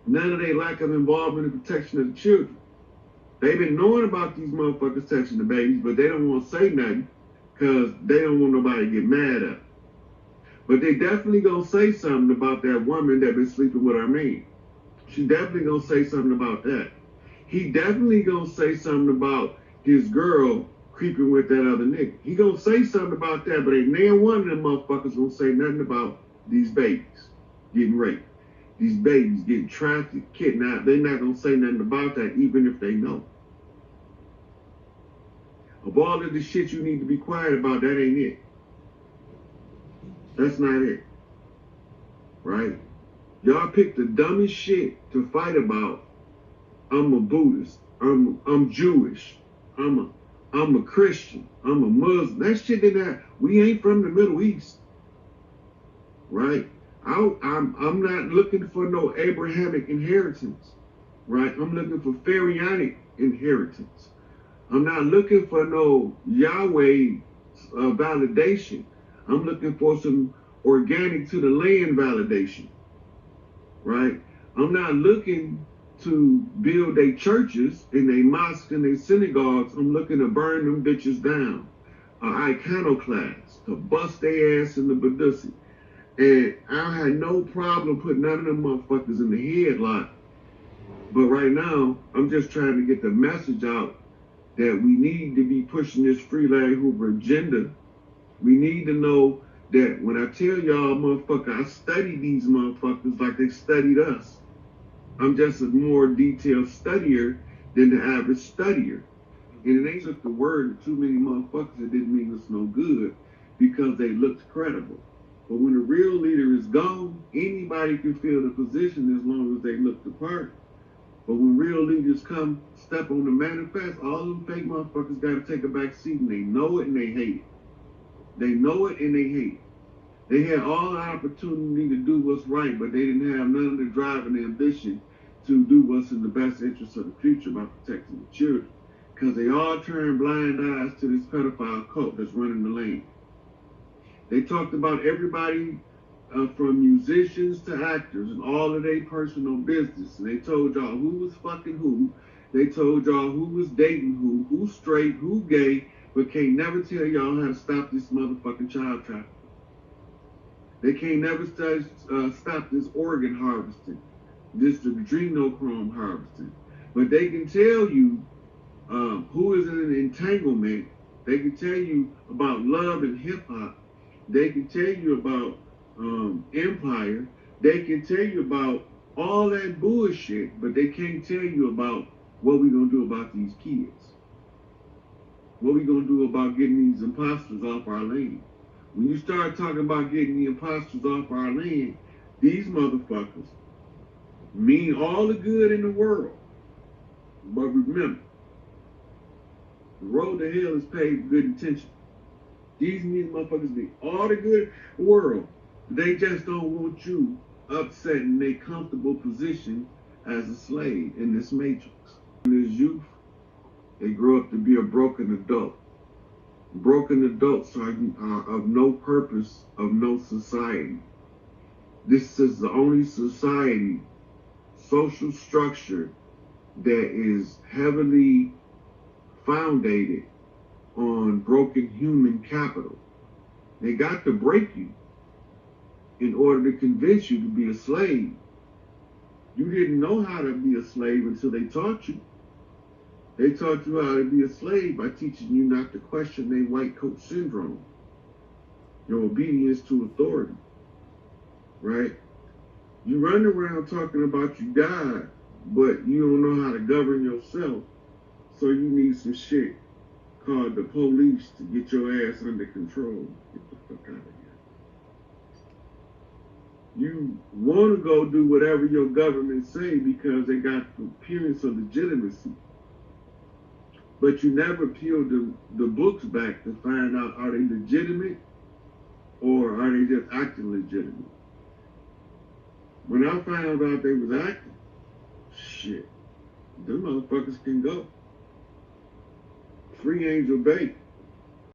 None of their lack of involvement in protection of the children. They've been knowing about these motherfuckers touching the babies, but they don't want to say nothing because they don't want nobody to get mad at them. But they definitely gonna say something about that woman that been sleeping with our man. She definitely gonna say something about that. He definitely gonna say something about his girl creeping with that other nigga. He gonna say something about that, but ain't near one of them motherfuckers gonna say nothing about these babies getting raped. These babies getting trafficked, kidnapped. They're not gonna say nothing about that, even if they know. Of all of the shit you need to be quiet about, that ain't it. That's not it. Right? Y'all picked the dumbest shit to fight about. I'm a Buddhist. I'm Jewish. I'm a Christian. I'm a Muslim. That shit didn't have. We ain't from the Middle East. Right? I'm not looking for no Abrahamic inheritance. Right? I'm looking for pharaonic inheritance. I'm not looking for no Yahweh validation. I'm looking for some organic to the land validation. Right? I'm not looking to build their churches and their mosques and their synagogues. I'm looking to burn them bitches down. Iconoclasts, to bust their ass in the Badussi. And I had no problem putting none of them motherfuckers in the headlock. But right now, I'm just trying to get the message out that we need to be pushing this free Larry Hoover agenda. We need to know that when I tell y'all, motherfucker, I study these motherfuckers like they studied us. I'm just a more detailed studier than the average studier. And they took the word of too many motherfuckers that didn't mean us no good because they looked credible. But when the real leader is gone, anybody can fill the position as long as they look the part. But when real leaders come, step on the manifest, all them fake motherfuckers got to take a back seat, and they know it and they hate it. They know it and they hate it. They had all the opportunity to do what's right, but they didn't have none of the drive and the ambition to do what's in the best interest of the future by protecting the children. Because they all turned blind eyes to this pedophile cult that's running the land. They talked about everybody from musicians to actors and all of their personal business. And they told y'all who was fucking who. They told y'all who was dating who straight, who gay, but can't never tell y'all how to stop this motherfucking child trafficking. They can't never stop this organ harvesting, this adrenochrome harvesting. But they can tell you who is in an entanglement. They can tell you about love and hip hop. They can tell you about empire. They can tell you about all that bullshit, but they can't tell you about what we're going to do about these kids. What we're going to do about getting these imposters off our land. When you start talking about getting the imposters off our land, these motherfuckers mean all the good in the world. But remember, the road to hell is paved with good intention. These motherfuckers mean all the good in the world. They just don't want you upset in their comfortable position as a slave in this matrix. In this youth, they grow up to be a broken adult. Broken adults are of no purpose, of no society. This is the only society, social structure that is heavily founded on broken human capital. They got to break you in order to convince you to be a slave. You didn't know how to be a slave until they taught you. They taught you how to be a slave by teaching you not to question their white coat syndrome, your obedience to authority, right? You run around talking about you God, but you don't know how to govern yourself, so you need some shit called the police to get your ass under control. Get the fuck out of here. You want to go do whatever your government say because they got the appearance of legitimacy. But you never peel the books back to find out, are they legitimate or are they just acting legitimate? When I found out they was acting, shit, them motherfuckers can go. Free Angel Bay.